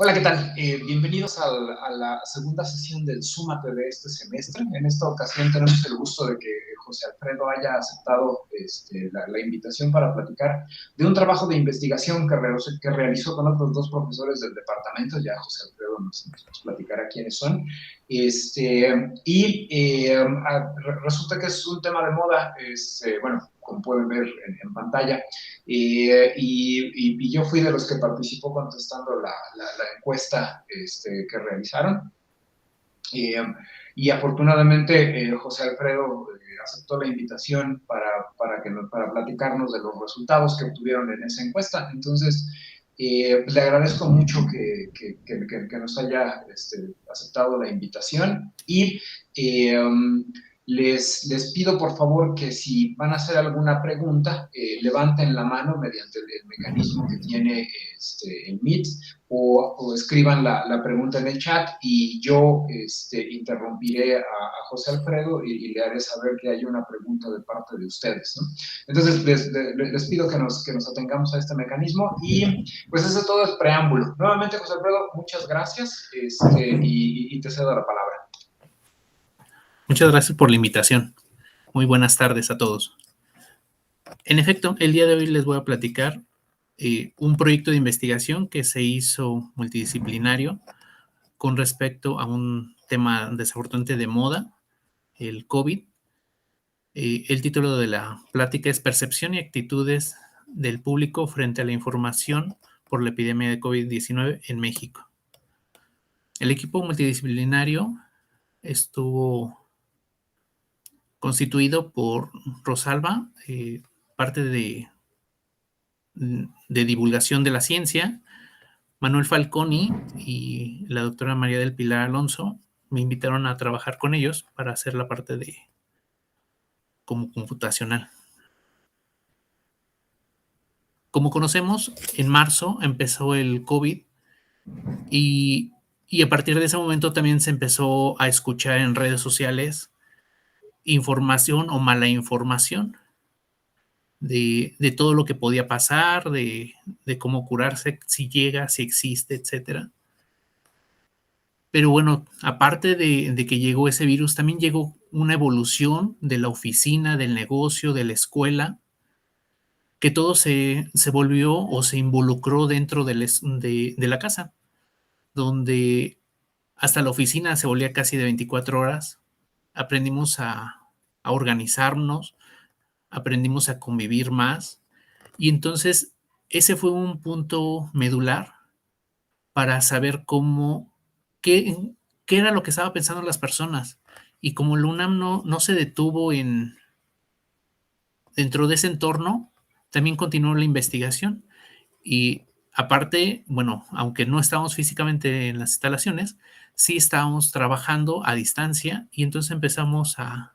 Hola, ¿qué tal? Bienvenidos a la segunda sesión del Súmate de este semestre. En esta ocasión tenemos el gusto de que José Alfredo haya aceptado la invitación para platicar de un trabajo de investigación que realizó con otros dos profesores del departamento. Ya José Alfredo nos platicará quiénes son. Resulta que es un tema de moda, bueno, como pueden ver en pantalla. Y yo fui de los que participó contestando la encuesta que realizaron. Eh, y afortunadamente José Alfredo aceptó la invitación para platicarnos de los resultados que obtuvieron en esa encuesta. Entonces, pues le agradezco mucho que nos haya aceptado la invitación y eh, les pido por favor que si van a hacer alguna pregunta, levanten la mano mediante el mecanismo que tiene el Meet o escriban la pregunta en el chat y yo interrumpiré a José Alfredo y le haré saber que hay una pregunta de parte de ustedes, ¿no? Entonces les pido que nos atengamos a este mecanismo y pues eso todo es preámbulo. Nuevamente, José Alfredo, muchas gracias y te cedo la palabra. Muchas gracias por la invitación. Muy buenas tardes a todos. En efecto, el día de hoy les voy a platicar un proyecto de investigación que se hizo multidisciplinario con respecto a un tema desafortunadamente de moda, el COVID. El título de la plática es Percepción y actitudes del público frente a la información por la epidemia de COVID-19 en México. El equipo multidisciplinario estuvo constituido por Rosalba, parte de divulgación de la ciencia, Manuel Falconi y la doctora María del Pilar Alonso me invitaron a trabajar con ellos para hacer la parte de como computacional. Como conocemos, en marzo empezó el COVID y a partir de ese momento también se empezó a escuchar en redes sociales información o mala información de todo lo que podía pasar, de cómo curarse, si llega, si existe, etcétera. Pero bueno, aparte de que llegó ese virus, también llegó una evolución de la oficina, del negocio, de la escuela, que todo se volvió o se involucró dentro de la casa, donde hasta la oficina se volvía casi de 24 horas. Aprendimos a organizarnos, aprendimos a convivir más. Y entonces ese fue un punto medular para saber qué, qué era lo que estaba pensando las personas. Y como la UNAM no se detuvo dentro de ese entorno, también continuó la investigación. Y aparte, bueno, aunque no estábamos físicamente en las instalaciones, sí estábamos trabajando a distancia y entonces empezamos a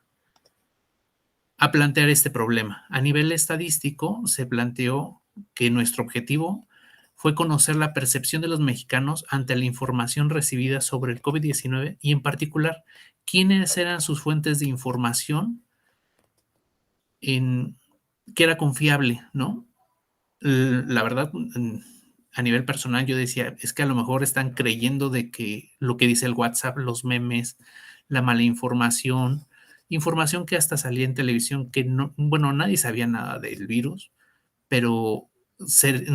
plantear este problema. A nivel estadístico, se planteó que nuestro objetivo fue conocer la percepción de los mexicanos ante la información recibida sobre el COVID-19 y en particular, quiénes eran sus fuentes de información en que era confiable, ¿no? La verdad, a nivel personal yo decía, es que a lo mejor están creyendo de que lo que dice el WhatsApp, los memes, la mala información, información que hasta salía en televisión que no, bueno, nadie sabía nada del virus, pero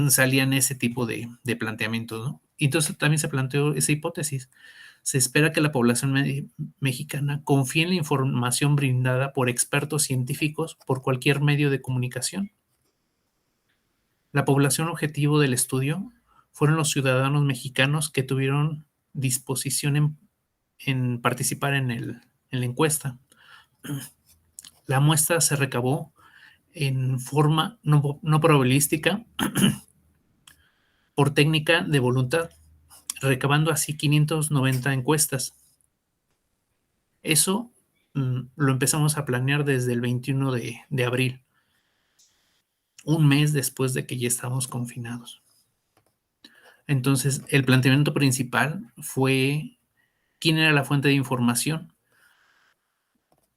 salían ese tipo de planteamientos, ¿no? Y entonces también se planteó esa hipótesis. Se espera que la población mexicana confíe en la información brindada por expertos científicos por cualquier medio de comunicación. La población objetivo del estudio fueron los ciudadanos mexicanos que tuvieron disposición en participar en la encuesta. La muestra se recabó en forma no probabilística por técnica de voluntad, recabando así 590 encuestas. Eso lo empezamos a planear desde el 21 de abril, un mes después de que ya estábamos confinados. Entonces, el planteamiento principal fue quién era la fuente de información.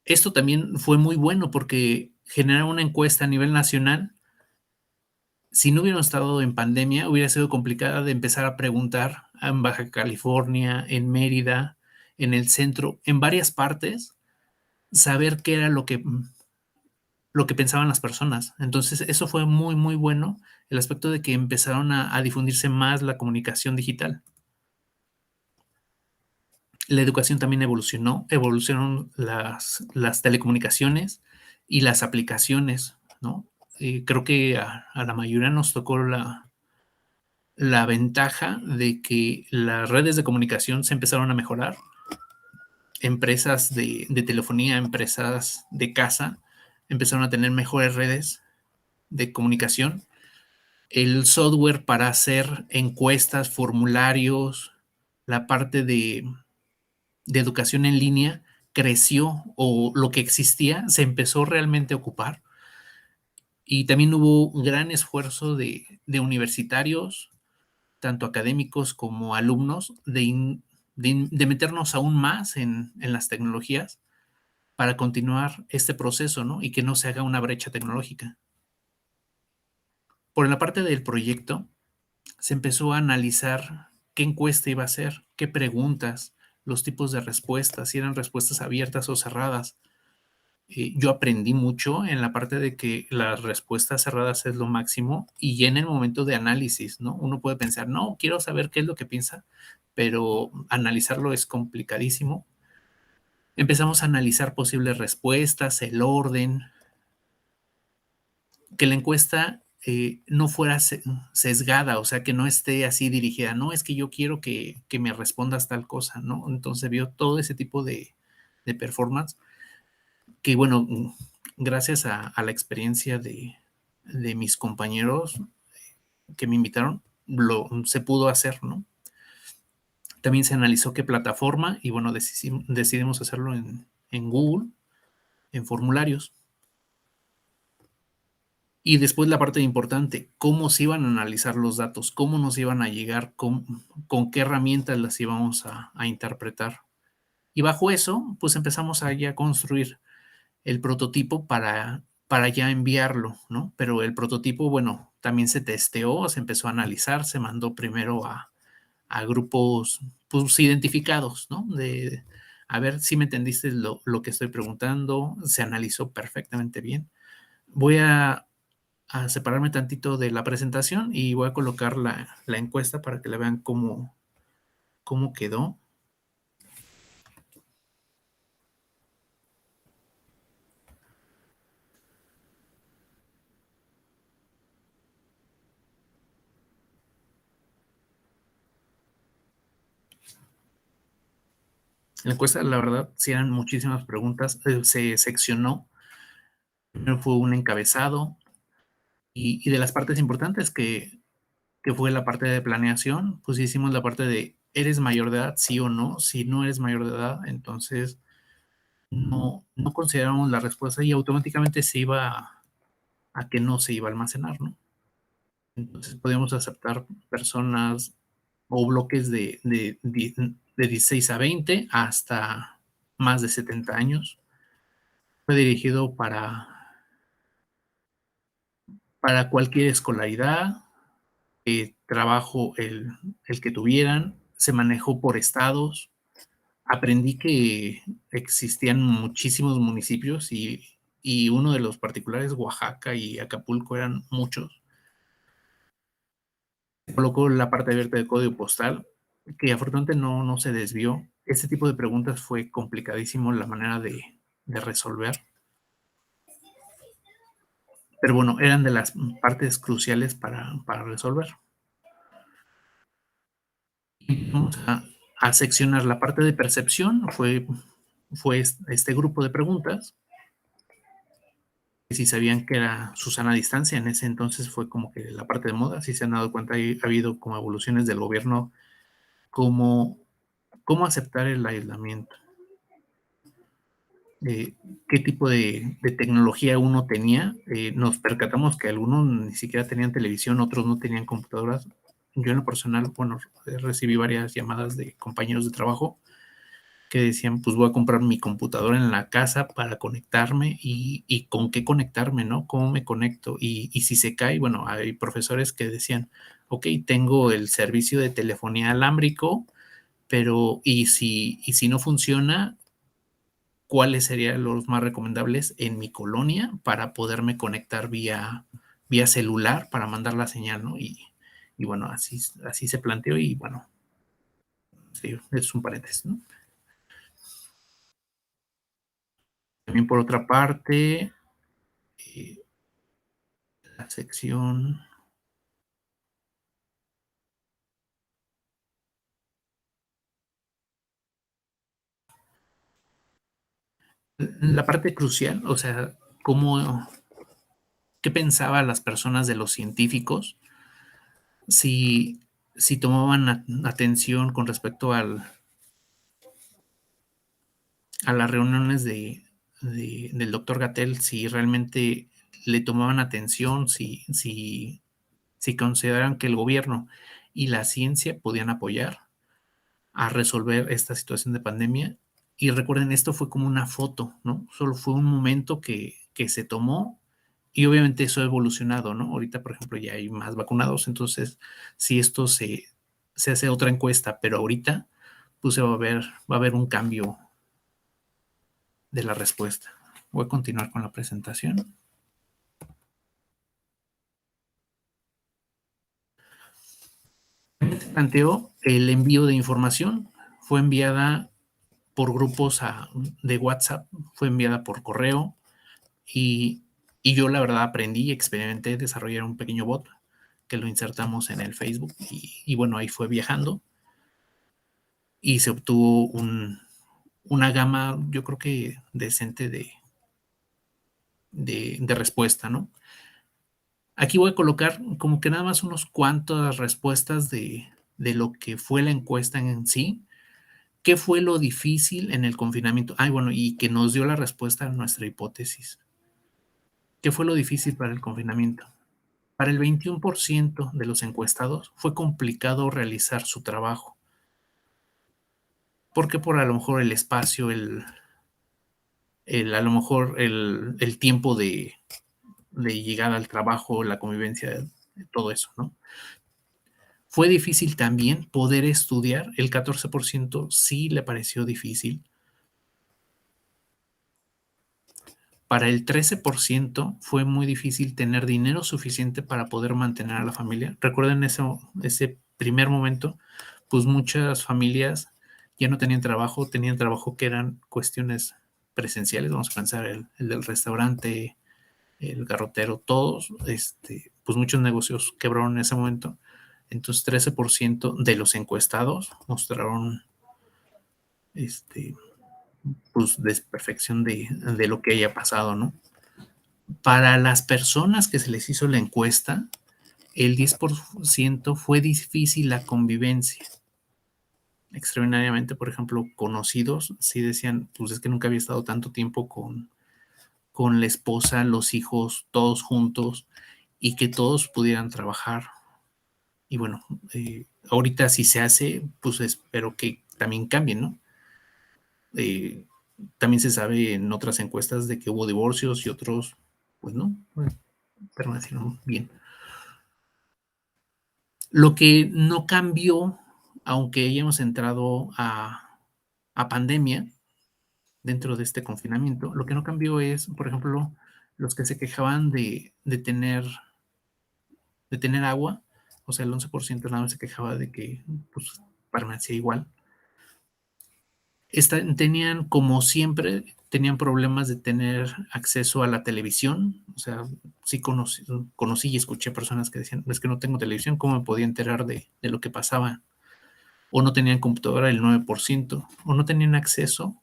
Esto también fue muy bueno porque generar una encuesta a nivel nacional si no hubiéramos estado en pandemia, hubiera sido complicada de empezar a preguntar en Baja California, en Mérida, en el centro, en varias partes, saber qué era lo que pensaban las personas. Entonces, eso fue muy, muy bueno, el aspecto de que empezaron a difundirse más la comunicación digital. La educación también evolucionó, evolucionaron las telecomunicaciones y las aplicaciones, ¿no? Creo que a la mayoría nos tocó la ventaja de que las redes de comunicación se empezaron a mejorar. Empresas de telefonía, empresas de casa, empezaron a tener mejores redes de comunicación. El software para hacer encuestas, formularios, la parte de educación en línea creció, o lo que existía se empezó realmente a ocupar. Y también hubo un gran esfuerzo de universitarios, tanto académicos como alumnos, de meternos aún más en las tecnologías para continuar este proceso, ¿no? Y que no se haga una brecha tecnológica. Por la parte del proyecto, se empezó a analizar qué encuesta iba a ser, qué preguntas, los tipos de respuestas, si eran respuestas abiertas o cerradas. Yo aprendí mucho en la parte de que las respuestas cerradas es lo máximo, y ya en el momento de análisis, ¿no? Uno puede pensar, no, quiero saber qué es lo que piensa, pero analizarlo es complicadísimo. Empezamos a analizar posibles respuestas, el orden, que la encuesta no fuera sesgada, o sea, que no esté así dirigida, no, es que yo quiero que me respondas tal cosa, ¿no? Entonces vio todo ese tipo de performance que, bueno, gracias a la experiencia de mis compañeros que me invitaron, se pudo hacer, ¿no? También se analizó qué plataforma y, bueno, decidimos hacerlo en Google, en formularios. Y después la parte importante, cómo se iban a analizar los datos, cómo nos iban a llegar, con qué herramientas las íbamos a interpretar. Y bajo eso, pues empezamos a ya construir el prototipo para ya enviarlo, ¿no? Pero el prototipo, bueno, también se testeó, se empezó a analizar, se mandó primero a grupos, pues, identificados, ¿no? A ver si me entendiste lo que estoy preguntando, se analizó perfectamente bien. Voy a separarme tantito de la presentación y voy a colocar la encuesta para que la vean cómo quedó. La encuesta, la verdad, sí eran muchísimas preguntas. Se seccionó. Primero fue un encabezado y de las partes importantes que fue la parte de planeación, pues hicimos la parte de, ¿eres mayor de edad? Sí o no. Si no eres mayor de edad, entonces no consideramos la respuesta y automáticamente se iba a que no se iba a almacenar, ¿no? Entonces podíamos aceptar personas o bloques de 16 a 20 hasta más de 70 años. Fue dirigido para cualquier escolaridad, trabajo el que tuvieran, se manejó por estados. Aprendí que existían muchísimos municipios y uno de los particulares, Oaxaca y Acapulco, eran muchos. Colocó la parte abierta del código postal, que afortunadamente no se desvió. Este tipo de preguntas fue complicadísimo la manera de resolver. Pero bueno, eran de las partes cruciales para resolver. Y vamos a seccionar la parte de percepción. Fue este grupo de preguntas. Si sabían que era Susana Distancia, en ese entonces fue como que la parte de moda. Si se han dado cuenta, ha habido como evoluciones del gobierno, como cómo aceptar el aislamiento, qué tipo de tecnología uno tenía. Nos percatamos que algunos ni siquiera tenían televisión, otros no tenían computadoras. Yo en lo personal, bueno, recibí varias llamadas de compañeros de trabajo que decían, pues voy a comprar mi computadora en la casa para conectarme y con qué conectarme, ¿no? ¿Cómo me conecto? Y si se cae, bueno, hay profesores que decían, ok, tengo el servicio de telefonía alámbrico, pero y si no funciona, ¿cuáles serían los más recomendables en mi colonia para poderme conectar vía celular para mandar la señal, ¿no? Y bueno, así se planteó y bueno, sí, es un paréntesis, ¿no? También por otra parte, eh, la sección, la parte crucial, o sea, cómo, qué pensaban las personas de los científicos si, si tomaban atención con respecto a las reuniones del doctor Gatel, si realmente le tomaban atención, si consideraran que el gobierno y la ciencia podían apoyar a resolver esta situación de pandemia. Y recuerden, esto fue como una foto, ¿no? Solo fue un momento que se tomó y obviamente eso ha evolucionado, ¿no? Ahorita, por ejemplo, ya hay más vacunados, entonces si esto se hace otra encuesta, pero ahorita pues va a haber un cambio de la respuesta. Voy a continuar con la presentación. Planteó el envío de información, fue enviada por grupos de WhatsApp, fue enviada por correo y, y yo la verdad aprendí y experimenté desarrollar un pequeño bot que lo insertamos en el Facebook y bueno, ahí fue viajando y se obtuvo una gama, yo creo que decente de respuesta, ¿no? Aquí voy a colocar como que nada más unos cuantas respuestas de lo que fue la encuesta en sí. ¿Qué fue lo difícil en el confinamiento? Ay, bueno, y que nos dio la respuesta a nuestra hipótesis. ¿Qué fue lo difícil para el confinamiento? Para el 21% de los encuestados fue complicado realizar su trabajo. Porque por a lo mejor el espacio, a lo mejor el tiempo de llegar al trabajo, la convivencia, todo eso, ¿no? Fue difícil también poder estudiar, el 14% sí le pareció difícil. Para el 13% fue muy difícil tener dinero suficiente para poder mantener a la familia. Recuerden ese primer momento, pues muchas familias ya no tenían trabajo que eran cuestiones presenciales, vamos a pensar el del restaurante, el garrotero, todos, pues muchos negocios quebraron en ese momento. Entonces 13% de los encuestados mostraron pues desperfección de lo que haya pasado, ¿no? Para las personas que se les hizo la encuesta, el 10% fue difícil la convivencia. Extraordinariamente, por ejemplo, conocidos, sí decían, pues es que nunca había estado tanto tiempo con la esposa, los hijos, todos juntos y que todos pudieran trabajar. Y bueno, ahorita si se hace, pues espero que también cambie, ¿no? Eh, también se sabe en otras encuestas de que hubo divorcios y otros, pues no, permanecieron bien. Lo que no cambió, aunque hayamos entrado a pandemia dentro de este confinamiento, lo que no cambió es, por ejemplo, los que se quejaban de tener agua, o sea, el 11% nada más se quejaba de que pues, permanecía igual. Tenían, como siempre, tenían problemas de tener acceso a la televisión. O sea, sí conocí y escuché personas que decían, es que no tengo televisión, ¿cómo me podía enterar de lo que pasaba? O no tenían computadora el 9%, o no tenían acceso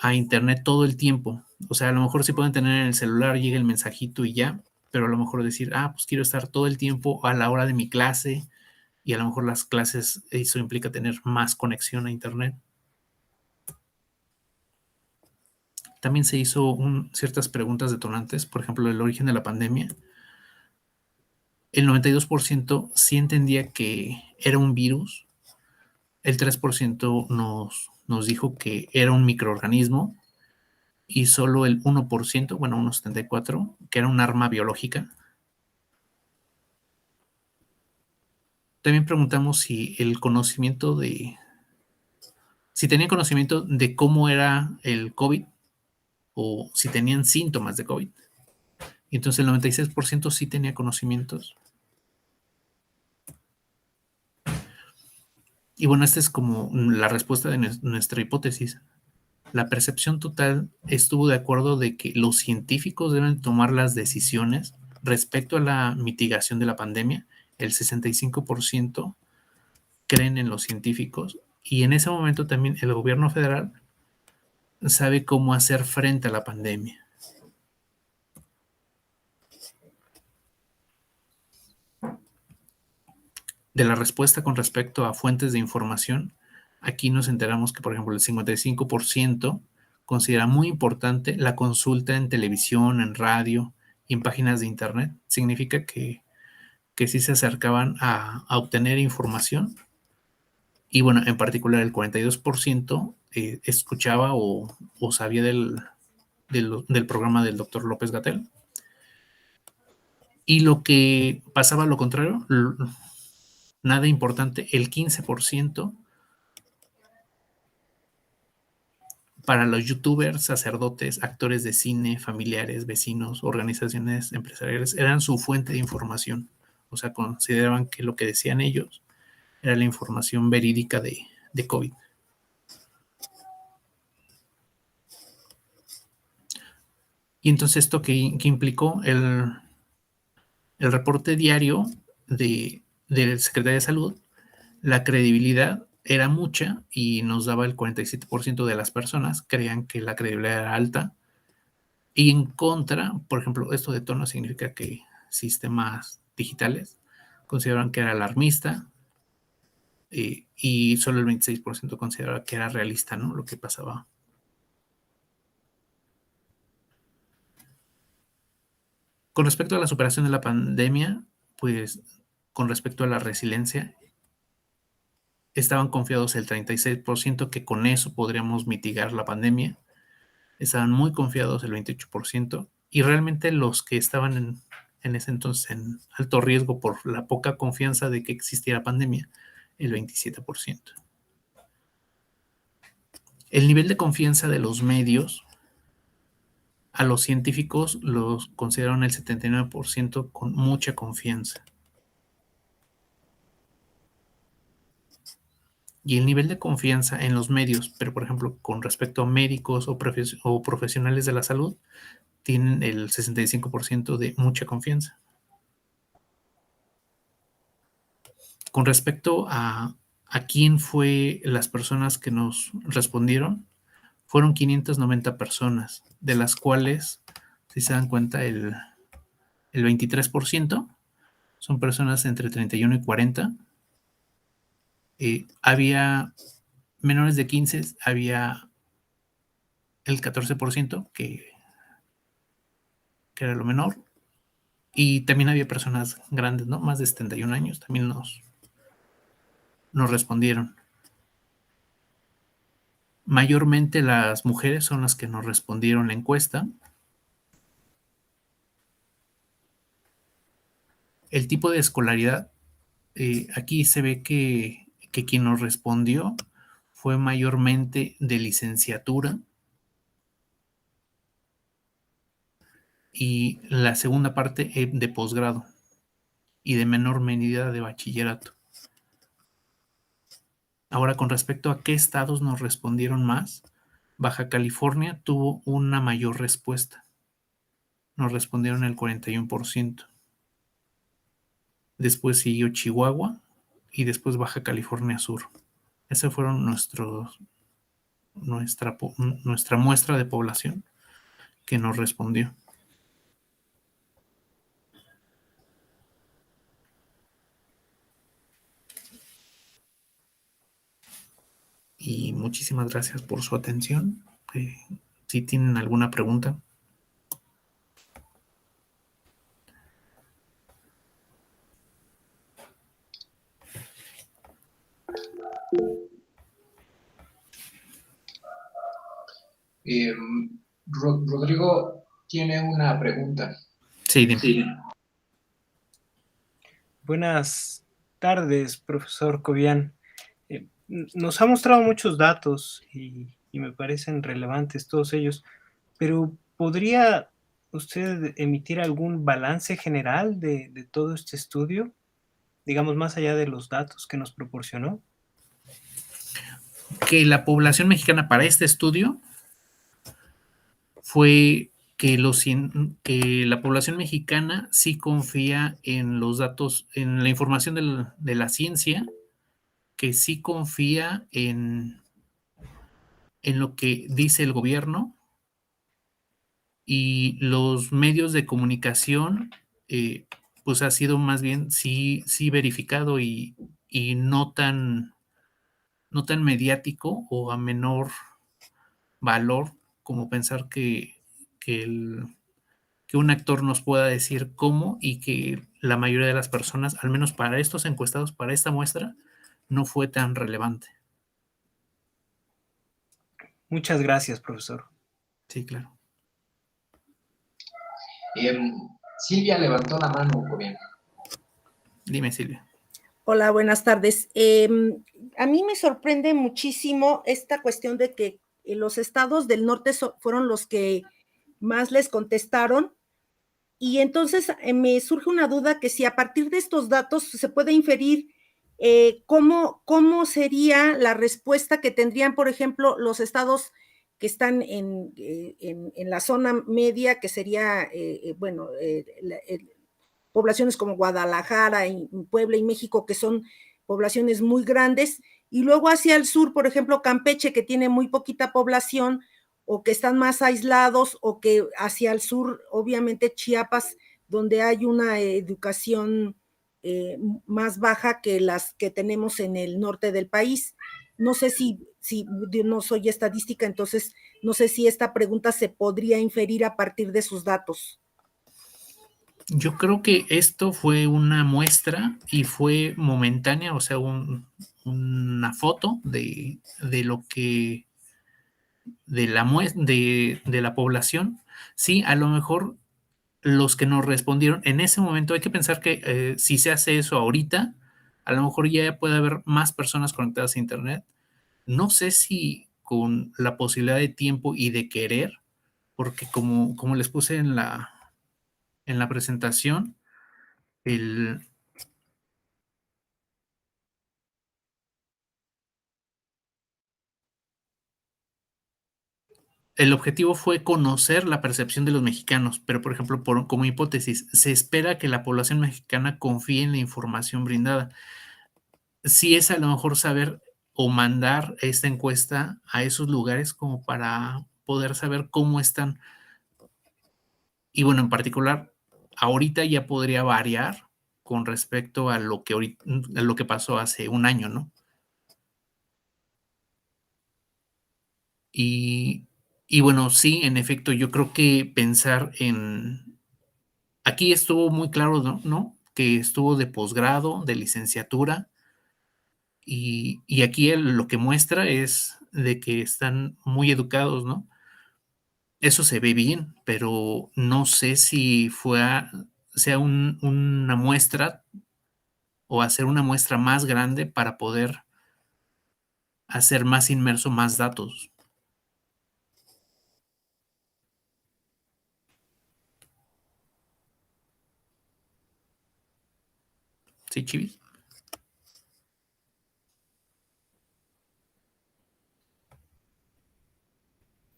a internet todo el tiempo. O sea, a lo mejor sí pueden tener en el celular, llega el mensajito y ya, pero a lo mejor decir, pues quiero estar todo el tiempo a la hora de mi clase, y a lo mejor las clases, eso implica tener más conexión a internet. También se hizo ciertas preguntas detonantes, por ejemplo, el origen de la pandemia. El 92% sí entendía que era un virus, el 3% nos dijo que era un microorganismo y solo el 1%, bueno, unos 74, que era un arma biológica. También preguntamos si tenían conocimiento de cómo era el COVID o si tenían síntomas de COVID. Y entonces el 96% sí tenía conocimientos. Y bueno, esta es como la respuesta de nuestra hipótesis. La percepción total estuvo de acuerdo de que los científicos deben tomar las decisiones respecto a la mitigación de la pandemia. El 65% creen en los científicos y en ese momento también el gobierno federal sabe cómo hacer frente a la pandemia. De la respuesta con respecto a fuentes de información, aquí nos enteramos que, por ejemplo, el 55% considera muy importante la consulta en televisión, en radio y en páginas de internet. Significa que sí se acercaban a obtener información. Y bueno, en particular el 42% escuchaba o sabía del programa del doctor López Gatell. Y lo que pasaba lo contrario, nada importante, el 15% para los youtubers, sacerdotes, actores de cine, familiares, vecinos, organizaciones empresariales, eran su fuente de información. O sea, consideraban que lo que decían ellos era la información verídica de COVID. Y entonces esto que implicó el reporte diario del Secretario de Salud, la credibilidad era mucha y nos daba el 47% de las personas creían que la credibilidad era alta. Y en contra, por ejemplo, esto de tono significa que sistemas digitales consideran que era alarmista y solo el 26% consideraba que era realista, ¿no? Lo que pasaba. Con respecto a la superación de la pandemia, pues con respecto a la resiliencia, estaban confiados el 36% que con eso podríamos mitigar la pandemia. Estaban muy confiados el 28% y realmente los que estaban en ese entonces en alto riesgo por la poca confianza de que existiera pandemia, el 27%. El nivel de confianza de los medios a los científicos los consideraron el 79% con mucha confianza. Y el nivel de confianza en los medios, pero por ejemplo con respecto a médicos o profesionales de la salud, tienen el 65% de mucha confianza. Con respecto a quién fue las personas que nos respondieron, fueron 590 personas, de las cuales, si se dan cuenta, el 23% son personas entre 31 y 40. Había menores de 15, había el 14% que era lo menor, y también había personas grandes, ¿no? Más de 71 años, también nos respondieron. Mayormente las mujeres son las que nos respondieron la encuesta. El tipo de escolaridad, aquí se ve que quien nos respondió fue mayormente de licenciatura y la segunda parte de posgrado y de menor medida de bachillerato. Ahora, con respecto a qué estados nos respondieron más, Baja California tuvo una mayor respuesta. Nos respondieron el 41%. Después siguió Chihuahua y después Baja California Sur. Esos fueron nuestra muestra de población que nos respondió. Y muchísimas gracias por su atención. Si tienen alguna pregunta. Rodrigo tiene una pregunta. Sí, dime. Sí. Buenas tardes, profesor Cobian. Nos ha mostrado muchos datos y me parecen relevantes todos ellos, pero ¿podría usted emitir algún balance general de todo este estudio? Digamos, más allá de los datos que nos proporcionó. Que la población mexicana para este estudio fue que, que la población mexicana sí confía en los datos, en la información de la ciencia, que sí confía en lo que dice el gobierno, y los medios de comunicación, pues ha sido más bien sí verificado y no tan mediático o a menor valor como pensar que, que un actor nos pueda decir cómo, y que la mayoría de las personas, al menos para estos encuestados, para esta muestra, no fue tan relevante. Muchas gracias, profesor. Sí, claro. Silvia levantó la mano, Cobian. Dime, Silvia. Hola, buenas tardes. A mí me sorprende muchísimo esta cuestión de que los estados del norte fueron los que más les contestaron, y entonces me surge una duda que si a partir de estos datos se puede inferir cómo sería la respuesta que tendrían, por ejemplo, los estados que están en la zona media, que sería, poblaciones como Guadalajara, y Puebla y México, que son poblaciones muy grandes, y luego hacia el sur, por ejemplo, Campeche, que tiene muy poquita población, o que están más aislados, o que hacia el sur, obviamente Chiapas, donde hay una educación más baja que las que tenemos en el norte del país. No sé si no soy estadística, entonces no sé si esta pregunta se podría inferir a partir de sus datos. Yo creo que esto fue una muestra y fue momentánea, o sea, una foto de lo que de la población. Sí, a lo mejor los que nos respondieron en ese momento, hay que pensar que si se hace eso ahorita, a lo mejor ya puede haber más personas conectadas a internet. No sé si con la posibilidad de tiempo y de querer, porque como les puse en la presentación, el, el objetivo fue conocer la percepción de los mexicanos, pero por ejemplo, como hipótesis, se espera que la población mexicana confíe en la información brindada. Sí es a lo mejor saber o mandar esta encuesta a esos lugares como para poder saber cómo están. Y bueno, en particular, ahorita ya podría variar con respecto a lo a lo que pasó hace un año, ¿no? Y bueno, sí, en efecto, yo creo que pensar en... Aquí estuvo muy claro, ¿no? Que estuvo de posgrado, de licenciatura, y aquí lo que muestra es de que están muy educados, ¿no? Eso se ve bien, pero no sé si sea una muestra o hacer una muestra más grande para poder hacer más inmerso más datos. ¿Sí, Chivis?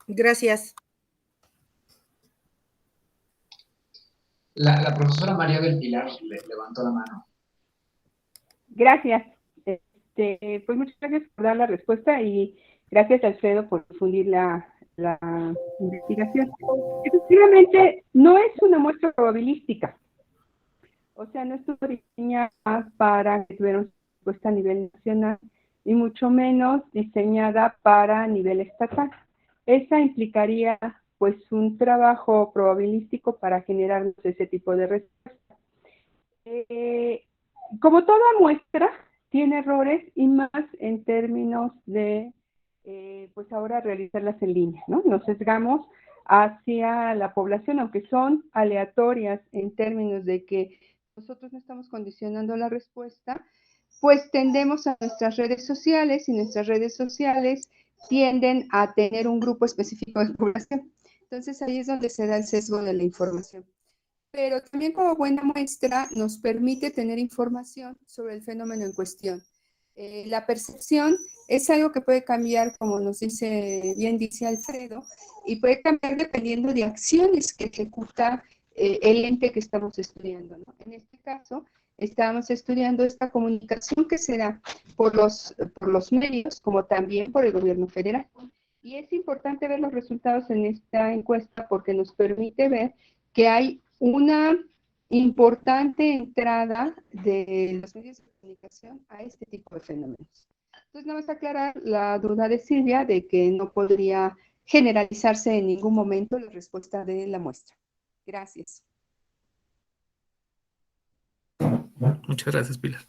Gracias. La profesora María del Pilar levantó la mano. Gracias. Pues muchas gracias por dar la respuesta y gracias, Alfredo, por difundir la investigación. Efectivamente, no es una muestra probabilística. O sea, no estuvo diseñada para que tuviera una respuesta a nivel nacional y mucho menos diseñada para nivel estatal. Esa implicaría pues un trabajo probabilístico para generar ese tipo de respuesta. Como toda muestra, tiene errores y más en términos de pues ahora realizarlas en línea, ¿no? Nos sesgamos hacia la población, aunque son aleatorias en términos de que nosotros no estamos condicionando la respuesta, pues tendemos a nuestras redes sociales y nuestras redes sociales tienden a tener un grupo específico de población. Entonces ahí es donde se da el sesgo de la información. Pero también como buena muestra nos permite tener información sobre el fenómeno en cuestión. La percepción es algo que puede cambiar, como nos dice, bien dice Alfredo, y puede cambiar dependiendo de acciones que ejecuta el ente que estamos estudiando, ¿no? En este caso, estábamos estudiando esta comunicación que se da por los medios, como también por el gobierno federal. Y es importante ver los resultados en esta encuesta porque nos permite ver que hay una importante entrada de los medios de comunicación a este tipo de fenómenos. Entonces, nada más aclarar la duda de Silvia de que no podría generalizarse en ningún momento la respuesta de la muestra. Gracias. Muchas gracias, Pilar.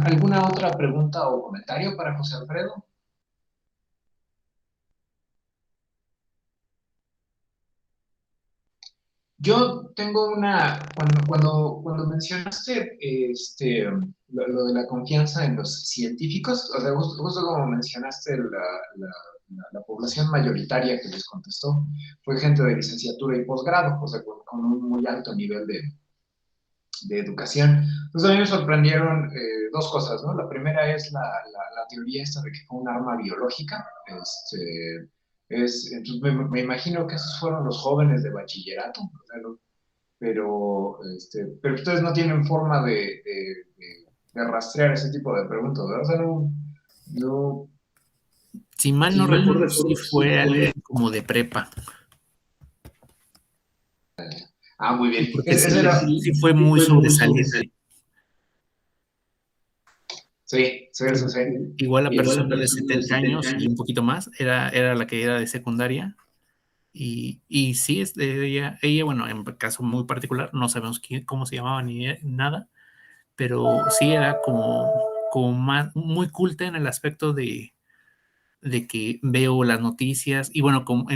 ¿Alguna otra pregunta o comentario para José Alfredo? Yo tengo cuando mencionaste lo de la confianza en los científicos, o sea, justo como mencionaste la población mayoritaria que les contestó, fue gente de licenciatura y posgrado, o sea, con un muy alto nivel de educación. Entonces a mí me sorprendieron dos cosas, ¿no? La primera es la teoría esta de que fue un arma biológica. Entonces me imagino que esos fueron los jóvenes de bachillerato, o sea, pero ustedes no tienen forma de rastrear ese tipo de preguntas, ¿verdad? O sea, no. Si mal no recuerdo, sí fue alguien como de prepa. Ah, muy bien. Porque sí fue muy sobresaliente. Sí. Igual la persona de 70 años y un poquito más era la que era de secundaria. Y sí, ella, bueno, en caso muy particular, no sabemos cómo se llamaba ni nada, pero sí era como más, muy culta en el aspecto de que veo las noticias. Y bueno, como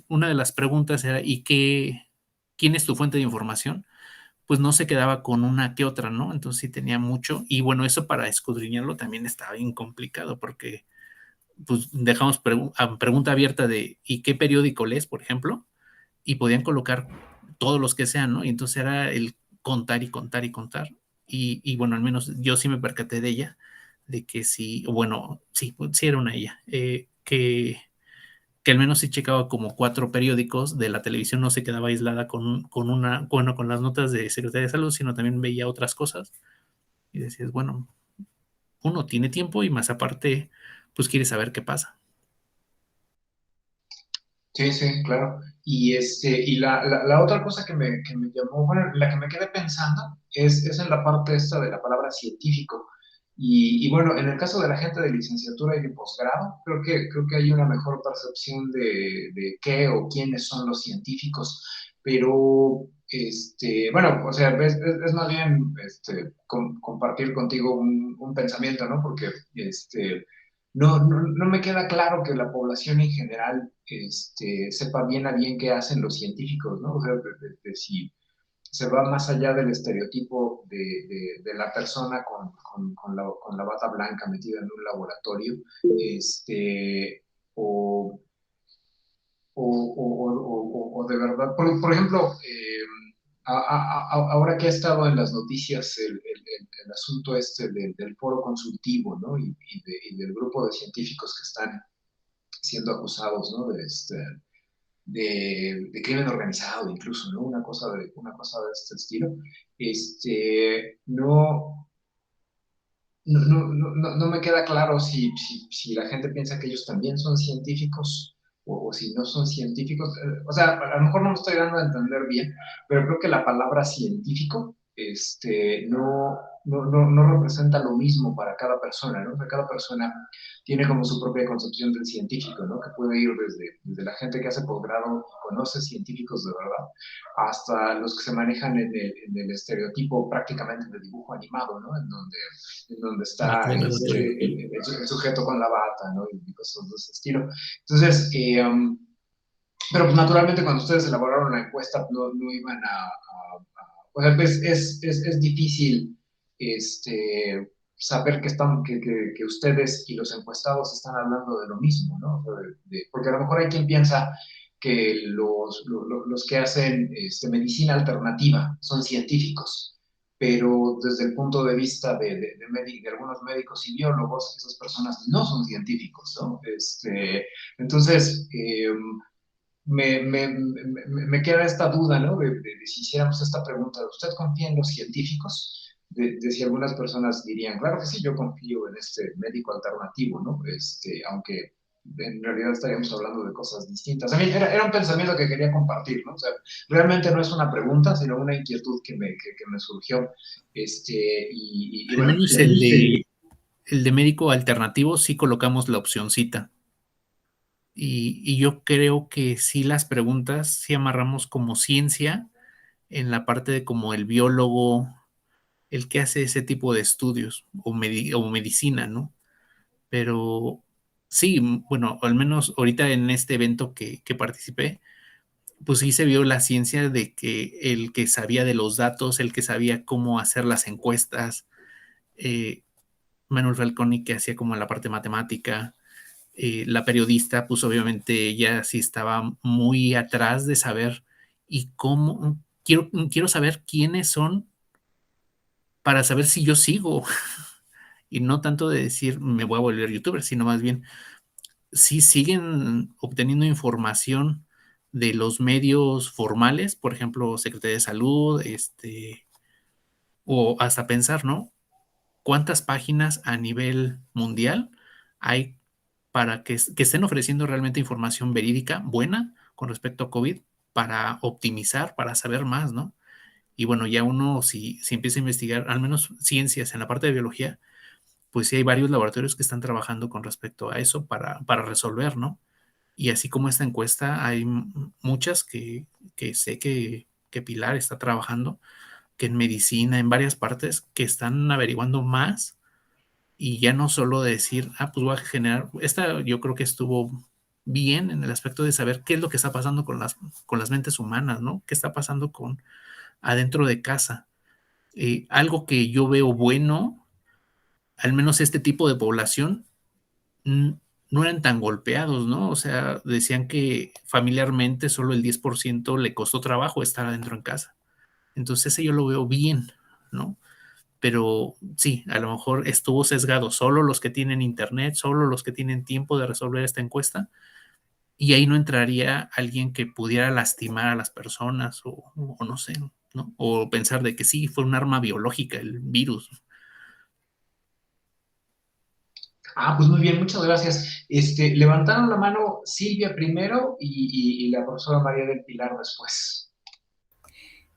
una de las preguntas era, ¿quién es tu fuente de información? Pues no se quedaba con una que otra, ¿no? Entonces sí tenía mucho. Y bueno, eso para escudriñarlo también estaba bien complicado porque pues dejamos pregunta abierta de ¿y qué periódico lees, por ejemplo? Y podían colocar todos los que sean, ¿no? Y entonces era el contar y contar y contar. Y bueno, al menos yo sí me percaté de ella, de que sí, bueno, sí era una ella, que al menos sí checaba como 4 periódicos de la televisión, no se quedaba aislada con las notas de Secretaría de Salud, sino también veía otras cosas. Y decías, bueno, uno tiene tiempo y más aparte, pues quiere saber qué pasa. Sí, claro. Y la otra cosa que me llamó, bueno, la que me quedé pensando es en la parte esta de la palabra científico. Y bueno, en el caso de la gente de licenciatura y de posgrado, creo que hay una mejor percepción de qué o quiénes son los científicos. Pero, bueno, o sea, es más bien compartir contigo un pensamiento, ¿no? Porque, no me queda claro que la población en general sepa bien a bien qué hacen los científicos, ¿no? O sea, de si se va más allá del estereotipo de la persona con la bata blanca metida en un laboratorio, o, o de verdad, por ejemplo, ahora que ha estado en las noticias el asunto del foro consultivo, ¿no? Y del grupo de científicos que están siendo acusados, ¿no? De crimen organizado incluso, ¿no? Una cosa de este estilo. No me queda claro si la gente piensa que ellos también son científicos o si no son científicos. O sea, a lo mejor no me estoy dando a entender bien, pero creo que la palabra científico no representa lo mismo para cada persona, ¿no? O sea, cada persona tiene como su propia concepción del científico, ¿no? Que puede ir desde la gente que hace posgrado y conoce científicos de verdad, hasta los que se manejan en el estereotipo prácticamente de dibujo animado, ¿no? En donde está el sujeto con la bata, ¿no? Y cosas de ese estilo. Entonces, pero pues, naturalmente cuando ustedes elaboraron la encuesta no iban o sea, pues, es difícil saber que ustedes y los encuestados están hablando de lo mismo, ¿no? O sea, porque a lo mejor hay quien piensa que los que hacen medicina alternativa son científicos, pero desde el punto de vista de algunos médicos y biólogos, esas personas no son científicos, ¿no? Entonces, me queda esta duda, ¿no? De si hiciéramos esta pregunta, ¿usted confía en los científicos? De si algunas personas dirían, claro que sí, yo confío en este médico alternativo, ¿no? Aunque en realidad estaríamos hablando de cosas distintas. A mí era un pensamiento que quería compartir, ¿no? O sea, realmente no es una pregunta, sino una inquietud que me surgió. Al menos el de médico alternativo sí colocamos la opcioncita. Y yo creo que sí las preguntas sí amarramos como ciencia en la parte de como el biólogo, el que hace ese tipo de estudios o medicina, ¿no? Pero sí, bueno, al menos ahorita en este evento que participé, pues sí se vio la ciencia de que el que sabía de los datos, el que sabía cómo hacer las encuestas, Manuel Falconi que hacía como la parte matemática, la periodista, pues obviamente ella sí estaba muy atrás de saber y cómo, quiero saber quiénes son para saber si yo sigo y no tanto de decir me voy a volver youtuber, sino más bien si siguen obteniendo información de los medios formales, por ejemplo, Secretaría de Salud, o hasta pensar, ¿no? ¿Cuántas páginas a nivel mundial hay para que estén ofreciendo realmente información verídica, buena, con respecto a COVID, para optimizar, para saber más, ¿no? Y bueno, ya uno, si empieza a investigar, al menos ciencias en la parte de biología, pues sí hay varios laboratorios que están trabajando con respecto a eso para resolver, ¿no? Y así como esta encuesta, hay muchas que sé que Pilar está trabajando, que en medicina, en varias partes, que están averiguando más y ya no solo decir, pues voy a generar, esta yo creo que estuvo bien en el aspecto de saber qué es lo que está pasando con las mentes humanas, ¿no? ¿Qué está pasando con adentro de casa? Algo que yo veo bueno, al menos este tipo de población, no eran tan golpeados, ¿no? O sea, decían que familiarmente solo el 10% le costó trabajo estar adentro en casa. Entonces, ese yo lo veo bien, ¿no? Pero sí, a lo mejor estuvo sesgado solo los que tienen internet, solo los que tienen tiempo de resolver esta encuesta, y ahí no entraría alguien que pudiera lastimar a las personas o no sé, ¿no? O pensar de que sí, fue un arma biológica el virus. Pues muy bien, muchas gracias. Levantaron la mano Silvia primero y la profesora María del Pilar después.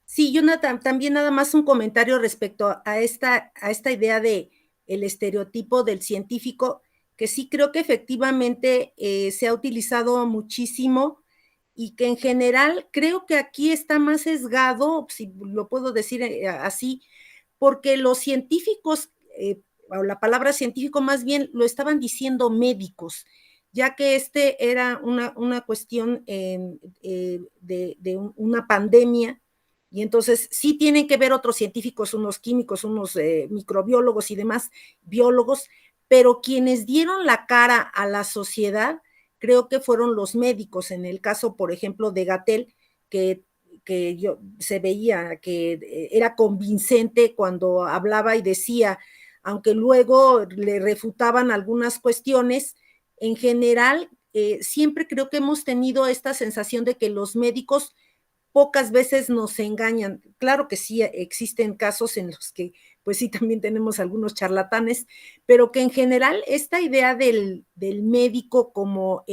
Sí, Jonathan, también nada más un comentario respecto a esta idea de el estereotipo del científico, que sí creo que efectivamente se ha utilizado muchísimo y que en general creo que aquí está más sesgado, si lo puedo decir así, porque los científicos, o la palabra científico más bien lo estaban diciendo médicos, ya que era una cuestión de una pandemia, y entonces sí tienen que ver otros científicos, unos químicos, unos microbiólogos y demás biólogos, pero quienes dieron la cara a la sociedad creo que fueron los médicos, en el caso, por ejemplo, de Gatell, que se veía que era convincente cuando hablaba y decía, aunque luego le refutaban algunas cuestiones, en general, siempre creo que hemos tenido esta sensación de que los médicos pocas veces nos engañan. Claro que sí existen casos en los que, pues sí, también tenemos algunos charlatanes, pero que en general esta idea del médico como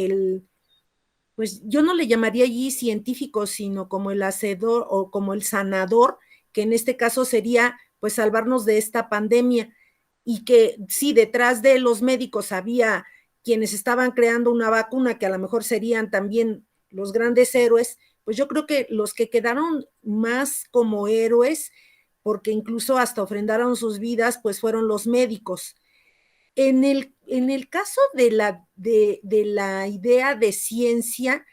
pues yo no le llamaría allí científico, sino como el hacedor o como el sanador, que en este caso sería pues salvarnos de esta pandemia, y que sí, detrás de los médicos había quienes estaban creando una vacuna que a lo mejor serían también los grandes héroes, pues yo creo que los que quedaron más como héroes, porque incluso hasta ofrendaron sus vidas, pues fueron los médicos. En el caso de la idea de ciencia,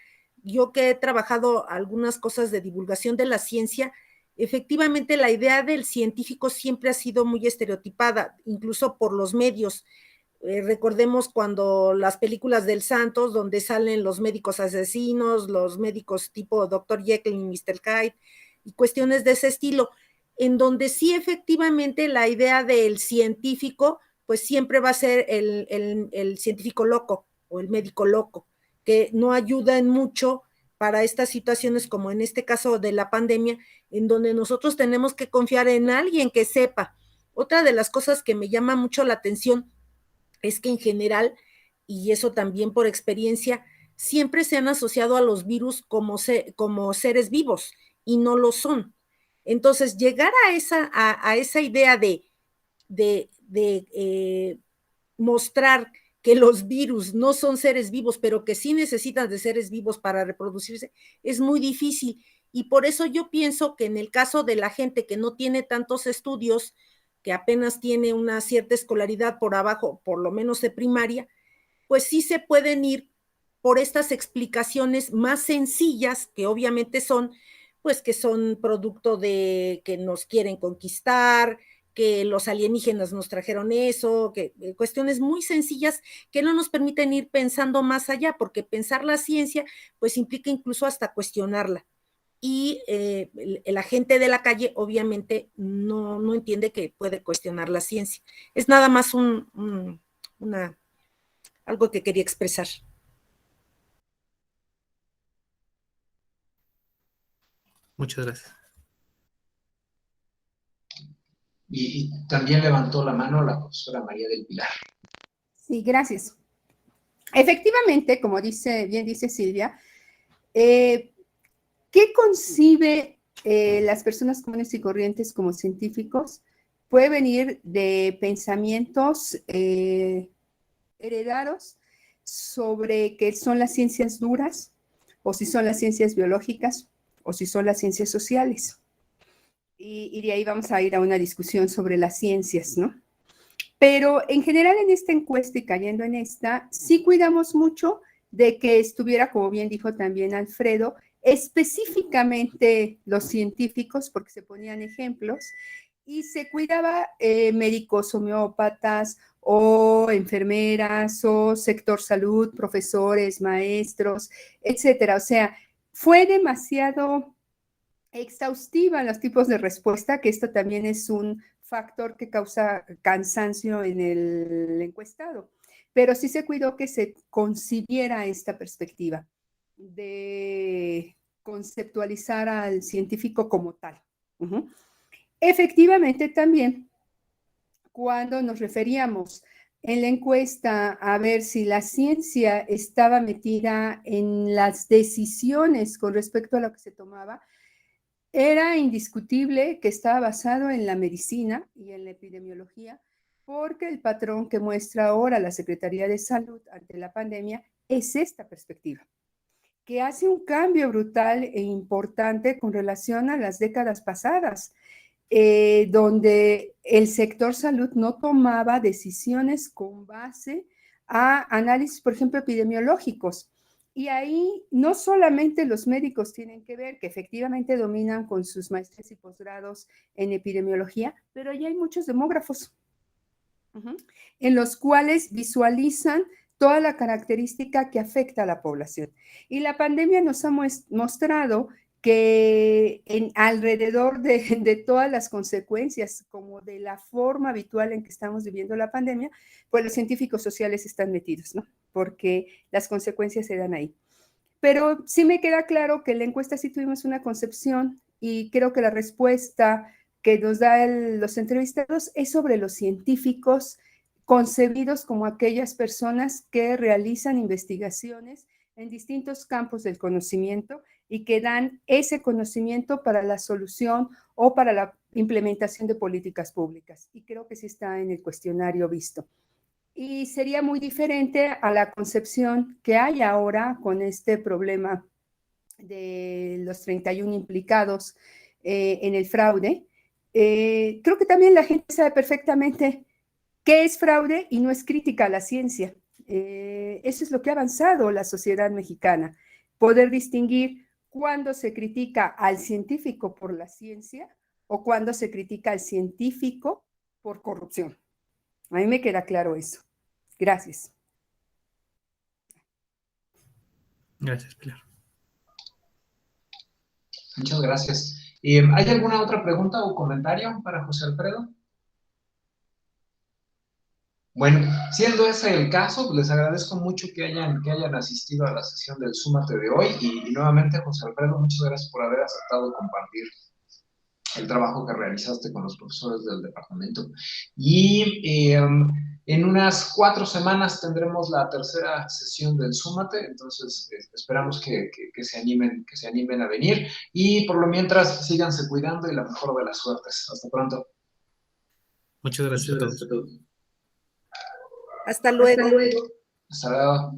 yo que he trabajado algunas cosas de divulgación de la ciencia, efectivamente la idea del científico siempre ha sido muy estereotipada, incluso por los medios. Recordemos cuando las películas del Santos, donde salen los médicos asesinos, los médicos tipo Dr. Jekyll y Mr. Hyde, y cuestiones de ese estilo, en donde sí efectivamente la idea del científico, pues siempre va a ser el científico loco o el médico loco, que no ayuda en mucho para estas situaciones como en este caso de la pandemia, en donde nosotros tenemos que confiar en alguien que sepa. Otra de las cosas que me llama mucho la atención es que en general, y eso también por experiencia, siempre se han asociado a los virus como seres vivos y no lo son. Entonces, llegar a esa idea de mostrar que los virus no son seres vivos, pero que sí necesitan de seres vivos para reproducirse, es muy difícil. Y por eso yo pienso que en el caso de la gente que no tiene tantos estudios, que apenas tiene una cierta escolaridad por abajo, por lo menos de primaria, pues sí se pueden ir por estas explicaciones más sencillas, que obviamente son, pues que son producto de que nos quieren conquistar, que los alienígenas nos trajeron eso, que cuestiones muy sencillas que no nos permiten ir pensando más allá, porque pensar la ciencia pues implica incluso hasta cuestionarla. Y la gente de la calle obviamente no entiende que puede cuestionar la ciencia. Es nada más algo que quería expresar. Muchas gracias. Y también levantó la mano la profesora María del Pilar. Sí, gracias. Efectivamente, como bien dice Silvia, ¿qué concibe las personas comunes y corrientes como científicos? Puede venir de pensamientos heredados sobre qué son las ciencias duras, o si son las ciencias biológicas, o si son las ciencias sociales. Y de ahí vamos a ir a una discusión sobre las ciencias, ¿no? Pero en general en esta encuesta y cayendo en esta, sí cuidamos mucho de que estuviera, como bien dijo también Alfredo, específicamente los científicos, porque se ponían ejemplos, y se cuidaba médicos, homeópatas, o enfermeras, o sector salud, profesores, maestros, etcétera. O sea, fue demasiado exhaustiva los tipos de respuesta, que esto también es un factor que causa cansancio en el encuestado. Pero sí se cuidó que se concibiera esta perspectiva de conceptualizar al científico como tal. Efectivamente, también, cuando nos referíamos en la encuesta a ver si la ciencia estaba metida en las decisiones con respecto a lo que se tomaba, era indiscutible que estaba basado en la medicina y en la epidemiología, porque el patrón que muestra ahora la Secretaría de Salud ante la pandemia es esta perspectiva, que hace un cambio brutal e importante con relación a las décadas pasadas, donde el sector salud no tomaba decisiones con base a análisis, por ejemplo, epidemiológicos. Y ahí no solamente los médicos tienen que ver, que efectivamente dominan con sus maestrías y posgrados en epidemiología, pero ahí hay muchos demógrafos, en los cuales visualizan toda la característica que afecta a la población. Y la pandemia nos ha mostrado que alrededor de todas las consecuencias, como de la forma habitual en que estamos viviendo la pandemia, pues los científicos sociales están metidos, ¿no? Porque las consecuencias se dan ahí. Pero sí me queda claro que en la encuesta sí tuvimos una concepción, y creo que la respuesta que nos dan los entrevistados es sobre los científicos concebidos como aquellas personas que realizan investigaciones en distintos campos del conocimiento, y que dan ese conocimiento para la solución o para la implementación de políticas públicas. Y creo que sí está en el cuestionario visto. Y sería muy diferente a la concepción que hay ahora con este problema de los 31 implicados en el fraude. Creo que también la gente sabe perfectamente qué es fraude y no es crítica a la ciencia. Eso es lo que ha avanzado la sociedad mexicana, poder distinguir cuándo se critica al científico por la ciencia o cuándo se critica al científico por corrupción. A mí me queda claro eso. Gracias. Gracias, Pilar. Muchas gracias. ¿Hay alguna otra pregunta o comentario para José Alfredo? Bueno, siendo ese el caso, pues les agradezco mucho que hayan asistido a la sesión del Súmate de hoy y nuevamente, José Alfredo, muchas gracias por haber aceptado compartir el trabajo que realizaste con los profesores del departamento. Y en unas 4 semanas tendremos la tercera sesión del Súmate, entonces esperamos que se animen a venir y por lo mientras síganse cuidando y la mejor de las suertes. Hasta pronto. Muchas gracias a todos. Hasta luego. Hasta luego.